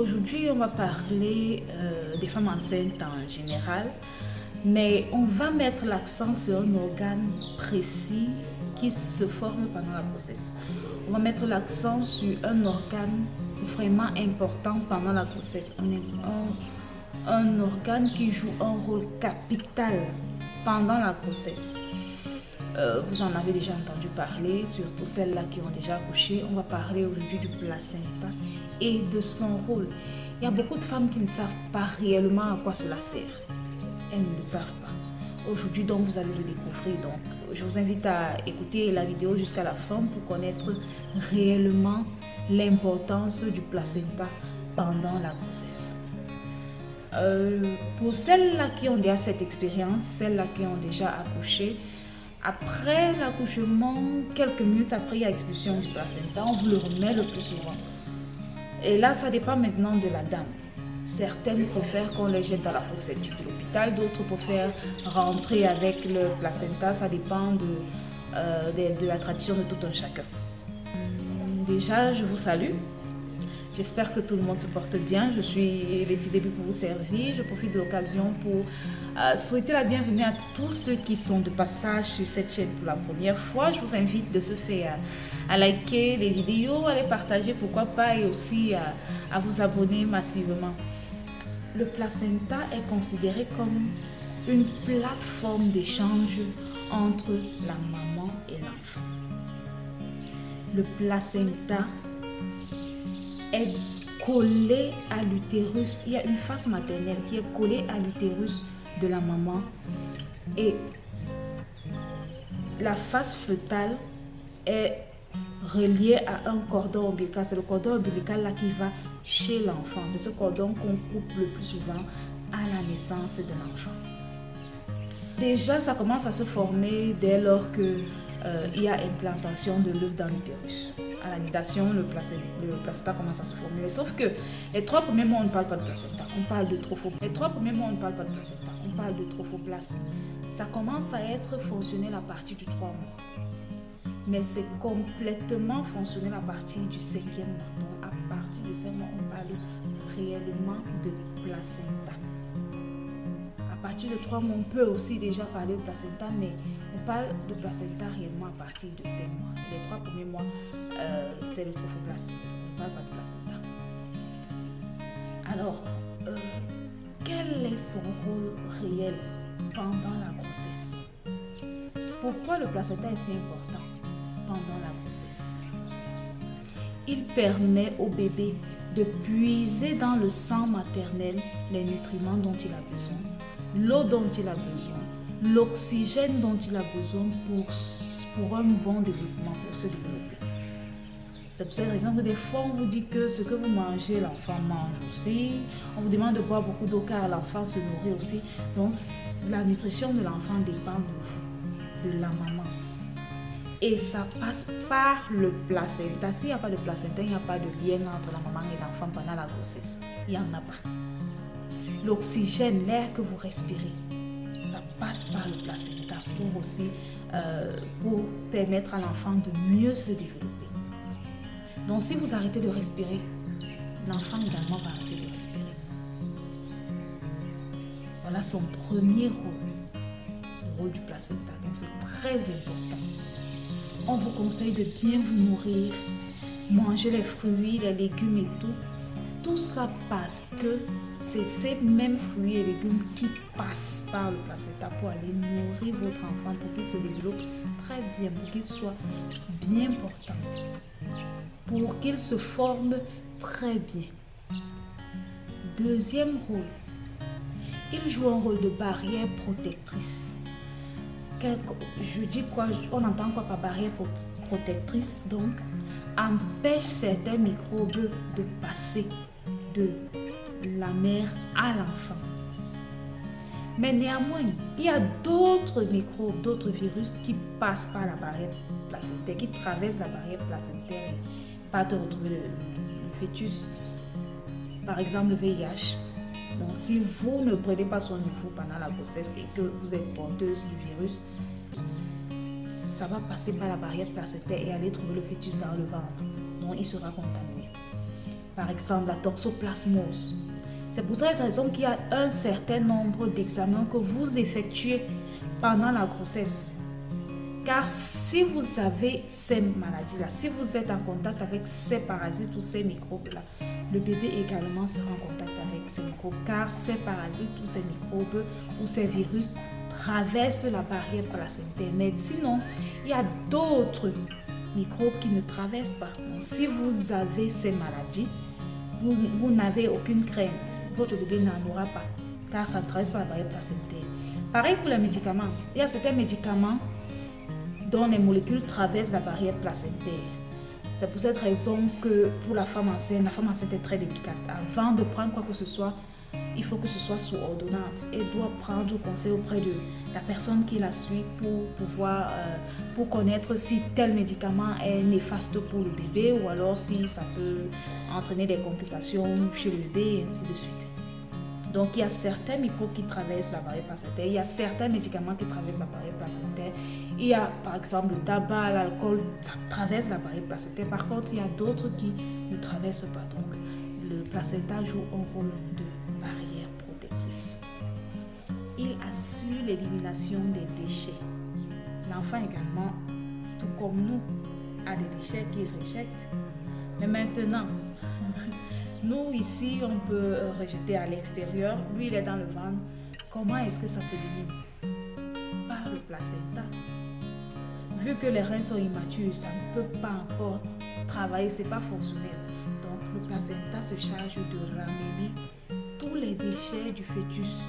Aujourd'hui, on va parler des femmes enceintes en général, mais on va mettre l'accent sur un organe précis qui se forme pendant la grossesse. On va mettre l'accent sur un organe vraiment important pendant la grossesse, un organe qui joue un rôle capital pendant la grossesse. Vous en avez déjà entendu parler, surtout celles-là qui ont déjà accouché. On va parler aujourd'hui du placenta et de son rôle. Il y a beaucoup de femmes qui ne savent pas réellement à quoi cela sert. Elles ne le savent pas. Aujourd'hui, donc, vous allez le découvrir. Donc, je vous invite à écouter la vidéo jusqu'à la fin pour connaître réellement l'importance du placenta pendant la grossesse. Pour celles-là qui ont déjà cette expérience, celles-là qui ont déjà accouché, après l'accouchement, quelques minutes après, il y a expulsion du placenta, on vous le remet le plus souvent. Et là, ça dépend maintenant de la dame. Certaines préfèrent qu'on les jette dans la fosse septique de l'hôpital, d'autres préfèrent rentrer avec le placenta, ça dépend de la tradition de tout un chacun. Déjà, je vous salue. J'espère que tout le monde se porte bien. Je suis Betty Début pour vous servir. Je profite de l'occasion pour souhaiter la bienvenue à tous ceux qui sont de passage sur cette chaîne pour la première fois. Je vous invite de ce fait à liker les vidéos, à les partager, pourquoi pas, et aussi à vous abonner massivement. Le placenta est considéré comme une plateforme d'échange entre la maman et l'enfant. Le placenta est collé à l'utérus. Il y a une face maternelle qui est collée à l'utérus de la maman et la face fœtale est reliée à un cordon ombilical. C'est le cordon ombilical là qui va chez l'enfant. C'est ce cordon qu'on coupe le plus souvent à la naissance de l'enfant. Déjà, ça commence à se former dès lors que il y a implantation de l'œuf dans l'utérus. À la nidation, le placenta commence à se former. Mais sauf que les 3 premiers mois, on ne parle pas de placenta, on parle de trophoblasme. Les 3 premiers mois, on ne parle pas de placenta, on parle de trophoblasme. Ça commence à être fonctionnel à partir du 3 mois. Mais c'est complètement fonctionnel à partir du 5e mois. Donc à partir du 5 mois, on parle réellement de placenta. À partir de 3 mois, on peut aussi déjà parler de placenta, mais on parle de placenta réellement à partir de 5 mois. Les 3 premiers mois, c'est le trophoblasme. On ne parle pas de placenta. Alors, quel est son rôle réel pendant la grossesse? Pourquoi le placenta est si important pendant la grossesse? Il permet au bébé de puiser dans le sang maternel les nutriments dont il a besoin, l'eau dont il a besoin, l'oxygène dont il a besoin pour un bon développement, pour se développer. C'est pour cette raison que des fois on vous dit que ce que vous mangez, l'enfant mange aussi. On vous demande de boire beaucoup d'eau car l'enfant se nourrit aussi. Donc la nutrition de l'enfant dépend de vous, de la maman. Et ça passe par le placenta. S'il n'y a pas de placenta, il n'y a pas de lien entre la maman et l'enfant pendant la grossesse. Il n'y en a pas. L'oxygène, l'air que vous respirez, ça passe par le placenta pour permettre à l'enfant de mieux se développer. Donc si vous arrêtez de respirer, l'enfant également va arrêter de respirer. Voilà son premier rôle, le rôle du placenta. Donc c'est très important. On vous conseille de bien vous nourrir, manger les fruits, les légumes et tout. Tout cela parce que c'est ces mêmes fruits et légumes qui passent par le placenta pour aller nourrir votre enfant, pour qu'il se développe très bien, pour qu'il soit bien portant, pour qu'il se forme très bien. Deuxième rôle, il joue un rôle de barrière protectrice. Je dis quoi? On entend quoi par barrière protectrice? Donc, empêche certains microbes de passer de la mère à l'enfant. Mais néanmoins, il y a d'autres microbes, d'autres virus qui passent par la barrière placentaire, qui traversent la barrière placentaire et partent retrouver le fœtus. Par exemple, le VIH. Donc, si vous ne prenez pas soin de vous pendant la grossesse et que vous êtes porteuse du virus, ça va passer par la barrière placentaire et aller trouver le fœtus dans le ventre. Donc, il sera contaminé. par exemple la toxoplasmose. C'est pour cette raison qu'il y a un certain nombre d'examens que vous effectuez pendant la grossesse. Car si vous avez ces maladies-là, si vous êtes en contact avec ces parasites ou ces microbes-là, le bébé également sera en contact avec ces microbes, car ces parasites ou ces microbes ou ces virus traversent la barrière placentaire. Mais sinon, il y a d'autres microbes qui ne traversent pas. Donc, si vous avez ces maladies, vous n'avez aucune crainte. Votre bébé n'en aura pas, car ça ne traverse pas la barrière placentaire. Pareil pour les médicaments. Il y a certains médicaments dont les molécules traversent la barrière placentaire. C'est pour cette raison que pour la femme enceinte est très délicate. Avant de prendre quoi que ce soit, il faut que ce soit sous ordonnance. Elle doit prendre conseil auprès de la personne qui la suit pour connaître si tel médicament est néfaste pour le bébé ou alors si ça peut entraîner des complications chez le bébé et ainsi de suite. Donc, il y a certains microbes qui traversent la barrière placentaire, il y a certains médicaments qui traversent la barrière placentaire. Il y a, par exemple, le tabac, l'alcool, ça traverse la barrière placentaire. Par contre, il y a d'autres qui ne traversent pas. Donc, le placenta joue un rôle de barrière protectrice. Il assure l'élimination des déchets. L'enfant également, tout comme nous, a des déchets qu'il rejette. Mais maintenant, nous, ici, on peut rejeter à l'extérieur. Lui, il est dans le ventre. Comment est-ce que ça s'élimine? Par le placenta. Vu que les reins sont immatures, ça ne peut pas encore travailler, ce n'est pas fonctionnel. Donc, le placenta se charge de ramener tous les déchets du fœtus.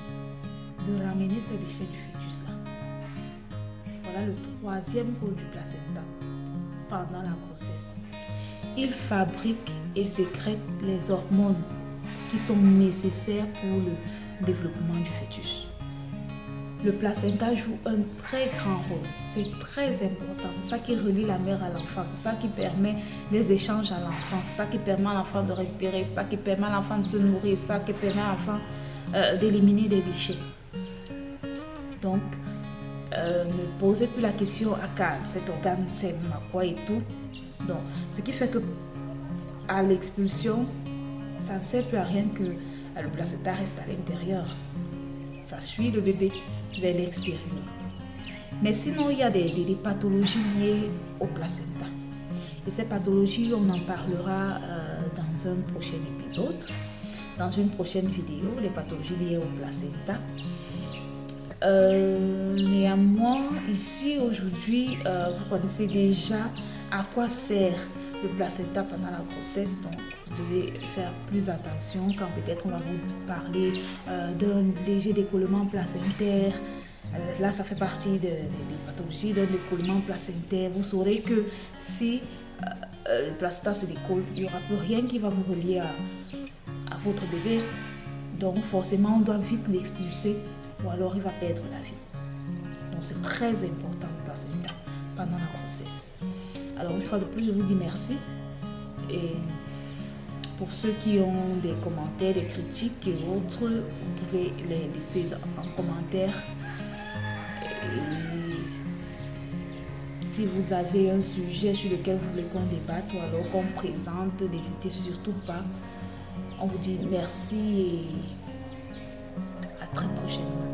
De ramener ces déchets du fœtus-là. Voilà le troisième rôle du placenta pendant la grossesse. Il fabrique et sécrète les hormones qui sont nécessaires pour le développement du fœtus. Le placenta joue un très grand rôle, c'est très important, c'est ça qui relie la mère à l'enfant, c'est ça qui permet les échanges à l'enfant, c'est ça qui permet à l'enfant de respirer, c'est ça qui permet à l'enfant de se nourrir, c'est ça qui permet à l'enfant d'éliminer des déchets. Donc, ne posez plus la question à quel cet organe sert à quoi et tout. Donc, ce qui fait que à l'expulsion, ça ne sert plus à rien que le placenta reste à l'intérieur. Ça suit le bébé vers l'extérieur. Mais sinon, il y a des pathologies liées au placenta. Et ces pathologies, on en parlera dans un prochain épisode, dans une prochaine vidéo, les pathologies liées au placenta. Néanmoins, ici aujourd'hui, vous connaissez déjà à quoi sert le placenta pendant la grossesse. Donc, vous devez faire plus attention quand peut-être on va vous parler d'un léger décollement placentaire. Là, ça fait partie des pathologies d'un décollement placentaire. Vous saurez que si le placenta se décolle, il n'y aura plus rien qui va vous relier à votre bébé. Donc, forcément, on doit vite l'expulser ou alors il va perdre la vie. Donc, c'est très important le placenta pendant la grossesse. Alors, une fois de plus, je vous dis merci. Et pour ceux qui ont des commentaires, des critiques et autres, vous pouvez les laisser en commentaire. Et si vous avez un sujet sur lequel vous voulez qu'on débatte ou alors qu'on présente, n'hésitez surtout pas. On vous dit merci et à très prochainement.